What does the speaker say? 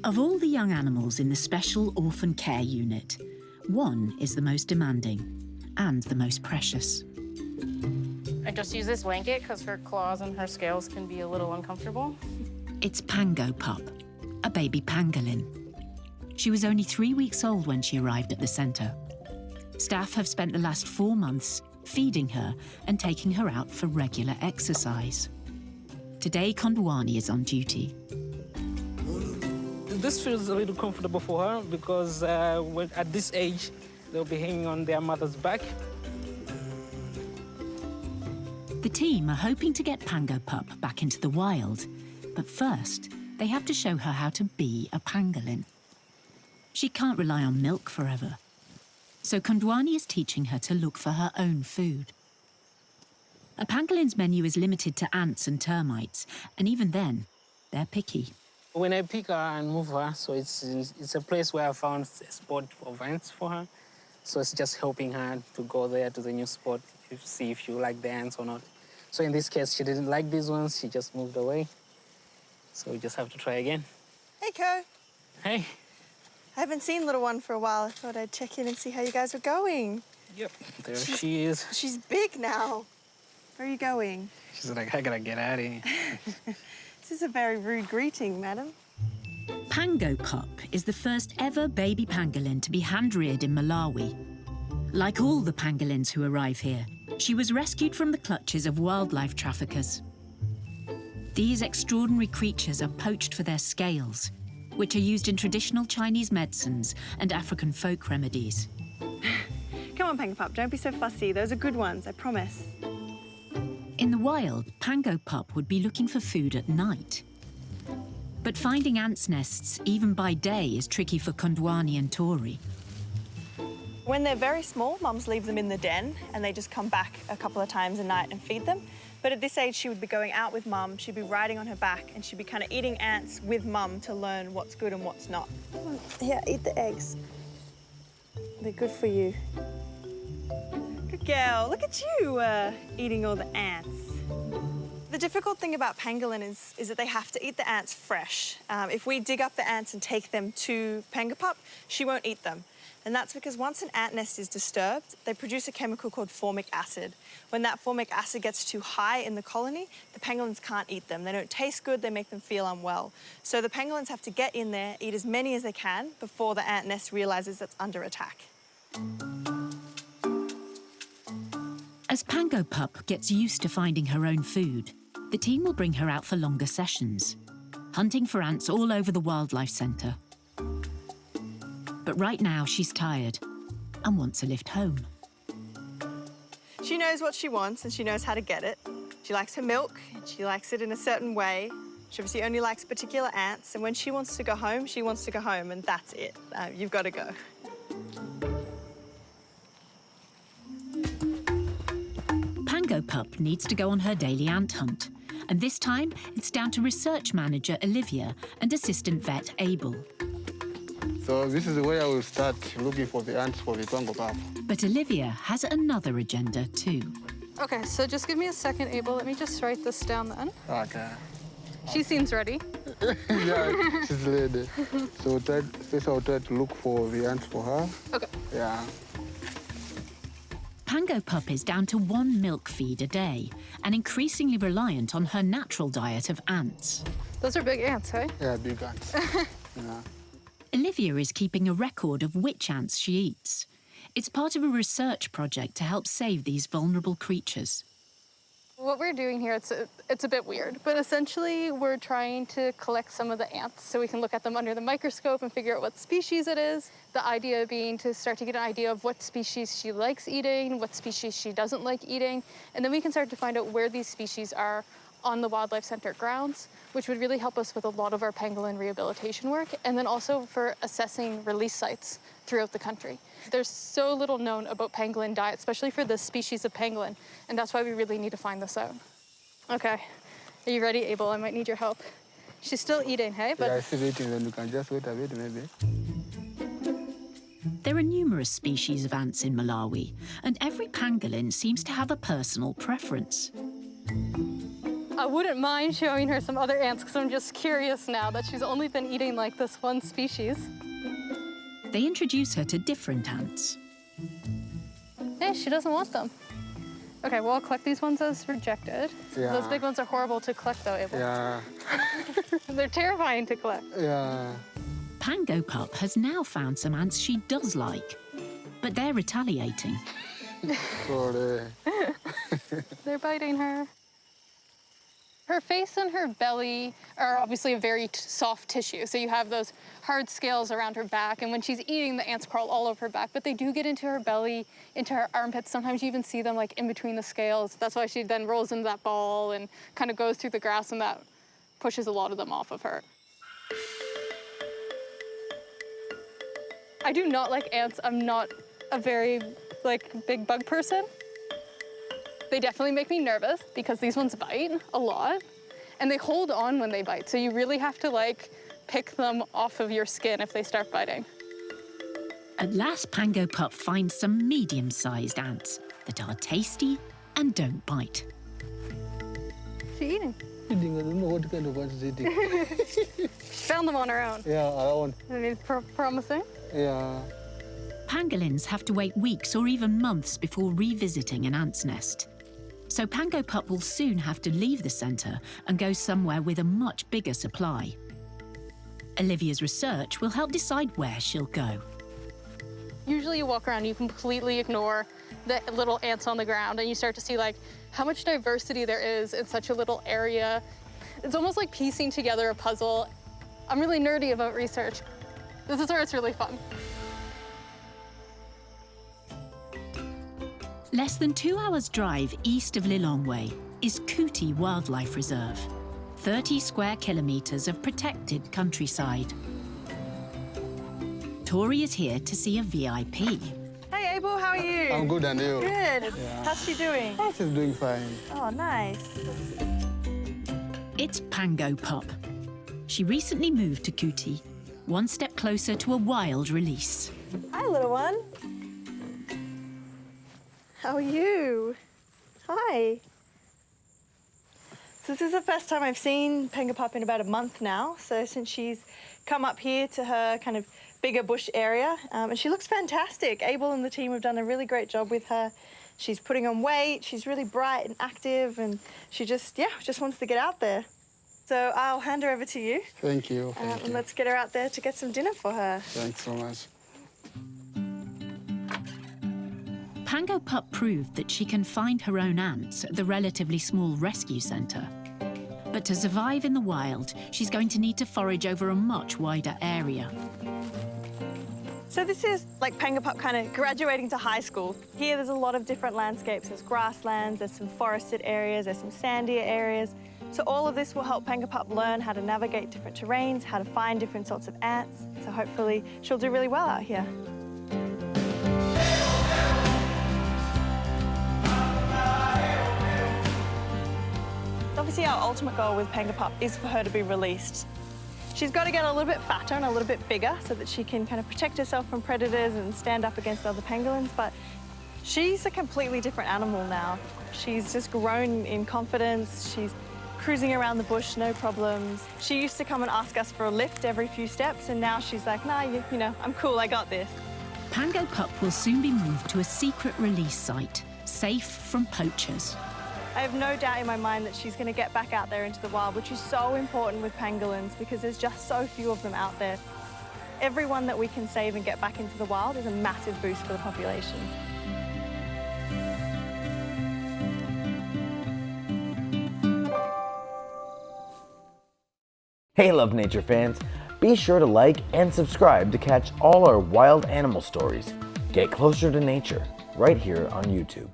Of all the young animals in the Special Orphan Care Unit, one is the most demanding and the most precious. I just use this blanket because her claws and her scales can be a little uncomfortable. It's Pango Pop, a baby pangolin. She was only 3 weeks old when she arrived at the centre. Staff have spent the last 4 months feeding her and taking her out for regular exercise. Today, Kondwani is on duty. This feels a little comfortable for her because at this age, they'll be hanging on their mother's back. The team are hoping to get Pango Pup back into the wild, but first, they have to show her how to be a pangolin. She can't rely on milk forever. So Kondwani is teaching her to look for her own food. A pangolin's menu is limited to ants and termites, and even then, they're picky. When I pick her and move her, so it's a place where I found a spot of ants for her. So it's just helping her to go there to the new spot to see if you like the ants or not. So in this case, she didn't like these ones. She just moved away. So we just have to try again. Hey, Ko. Hey. I haven't seen little one for a while. I thought I'd check in and see how you guys are going. Yep, there she is. She's big now. Where are you going? She's like, I gotta get out of here. This is a very rude greeting, madam. Pango Pop is the first ever baby pangolin to be hand-reared in Malawi. Like all the pangolins who arrive here, she was rescued from the clutches of wildlife traffickers. These extraordinary creatures are poached for their scales, which are used in traditional Chinese medicines and African folk remedies. Come on, Pango Pop, don't be so fussy. Those are good ones, I promise. In the wild, Pango Pop would be looking for food at night. But finding ants' nests, even by day, is tricky for Kondwani and Tori. When they're very small, mums leave them in the den and they just come back a couple of times a night and feed them. But at this age, she would be going out with mum, she'd be riding on her back and she'd be kind of eating ants with mum to learn what's good and what's not. Here, eat the eggs. They're good for you. Good girl, look at you eating all the ants. The difficult thing about pangolin is that they have to eat the ants fresh. If we dig up the ants and take them to Pango Pop, she won't eat them. And that's because once an ant nest is disturbed, they produce a chemical called formic acid. When that formic acid gets too high in the colony, the pangolins can't eat them. They don't taste good, they make them feel unwell. So the pangolins have to get in there, eat as many as they can before the ant nest realizes it's under attack. As Pango Pup gets used to finding her own food, the team will bring her out for longer sessions, hunting for ants all over the wildlife centre. But right now, she's tired and wants a lift home. She knows what she wants and she knows how to get it. She likes her milk and she likes it in a certain way. She obviously only likes particular ants, and when she wants to go home, she wants to go home, and that's it. You've got to go. Pango Pup needs to go on her daily ant hunt, and this time it's down to research manager Olivia and assistant vet Abel. So this is where I will start looking for the ants for the Pango Pop. But Olivia has another agenda too. Okay, so just give me a second, Abel. Let me just write this down then. Okay. She seems ready. Yeah, she's ready. So first I'll try to look for the ants for her. Okay. Yeah. Pango Pup is down to 1 milk feed a day and increasingly reliant on her natural diet of ants. Those are big ants, hey? Yeah, big ants. Yeah. Olivia is keeping a record of which ants she eats. It's part of a research project to help save these vulnerable creatures. What we're doing here, it's a bit weird, but essentially we're trying to collect some of the ants so we can look at them under the microscope and figure out what species it is. The idea being to start to get an idea of what species she likes eating, what species she doesn't like eating, and then we can start to find out where these species are on the Wildlife Center grounds, which would really help us with a lot of our pangolin rehabilitation work, and then also for assessing release sites throughout the country. There's so little known about pangolin diet, especially for this species of pangolin, and that's why we really need to find this out. Okay, are you ready, Abel? I might need your help. She's still eating, hey? But Yeah, she's eating, then you can just wait a bit, maybe. There are numerous species of ants in Malawi, and every pangolin seems to have a personal preference. I wouldn't mind showing her some other ants because I'm just curious now that she's only been eating like this one species. They introduce her to different ants. Hey, she doesn't want them. Okay, well, I'll collect these ones as rejected. Yeah. Those big ones are horrible to collect though, Abel. Yeah. They're terrifying to collect. Yeah. Pango Pop has now found some ants she does like, but they're retaliating. Sorry. They're biting her. Her face and her belly are obviously a very soft tissue, so you have those hard scales around her back, and when she's eating, the ants crawl all over her back, but they do get into her belly, into her armpits. Sometimes you even see them like in between the scales. That's why she then rolls into that ball and kind of goes through the grass, and that pushes a lot of them off of her. I do not like ants. I'm not a very big bug person. They definitely make me nervous because these ones bite a lot and they hold on when they bite. So you really have to pick them off of your skin if they start biting. At last, Pango Pop finds some medium-sized ants that are tasty and don't bite. What's she eating? Eating, I don't know what kind of ants eating. She found them on her own. Yeah, around. I mean, promising. Yeah. Pangolins have to wait weeks or even months before revisiting an ant's nest. So Pango Pop will soon have to leave the centre and go somewhere with a much bigger supply. Olivia's research will help decide where she'll go. Usually you walk around, you completely ignore the little ants on the ground and you start to see how much diversity there is in such a little area. It's almost like piecing together a puzzle. I'm really nerdy about research. This is where it's really fun. Less than 2 hours' drive east of Lilongwe is Kuti Wildlife Reserve, 30 square kilometres of protected countryside. Tori is here to see a VIP. Hey, Abel, how are you? I'm good, and you? Good. Yeah. How's she doing? Oh, she's doing fine. Oh, nice. It's Pango Pop. She recently moved to Kuti, one step closer to a wild release. Hi, little one. How are you? Hi. So this is the first time I've seen Pango Pop in about a month now. So since she's come up here to her kind of bigger bush area, and she looks fantastic. Abel and the team have done a really great job with her. She's putting on weight, she's really bright and active, and she just wants to get out there. So I'll hand her over to you. Thank you. Thank you. And let's get her out there to get some dinner for her. Thanks so much. Pango Pup proved that she can find her own ants at the relatively small rescue centre. But to survive in the wild, she's going to need to forage over a much wider area. So this is like Pango Pop kind of graduating to high school. Here there's a lot of different landscapes. There's grasslands, there's some forested areas, there's some sandier areas. So all of this will help Pango Pop learn how to navigate different terrains, how to find different sorts of ants. So hopefully she'll do really well out here. Obviously our ultimate goal with Pango Pop is for her to be released. She's got to get a little bit fatter and a little bit bigger so that she can kind of protect herself from predators and stand up against other pangolins, but she's a completely different animal now. She's just grown in confidence. She's cruising around the bush, no problems. She used to come and ask us for a lift every few steps, and now she's like, nah, you know, I'm cool, I got this. Pango Pup will soon be moved to a secret release site, safe from poachers. I have no doubt in my mind that she's going to get back out there into the wild, which is so important with pangolins because there's just so few of them out there. Everyone that we can save and get back into the wild is a massive boost for the population. Hey Love Nature fans, be sure to like and subscribe to catch all our wild animal stories. Get closer to nature right here on YouTube.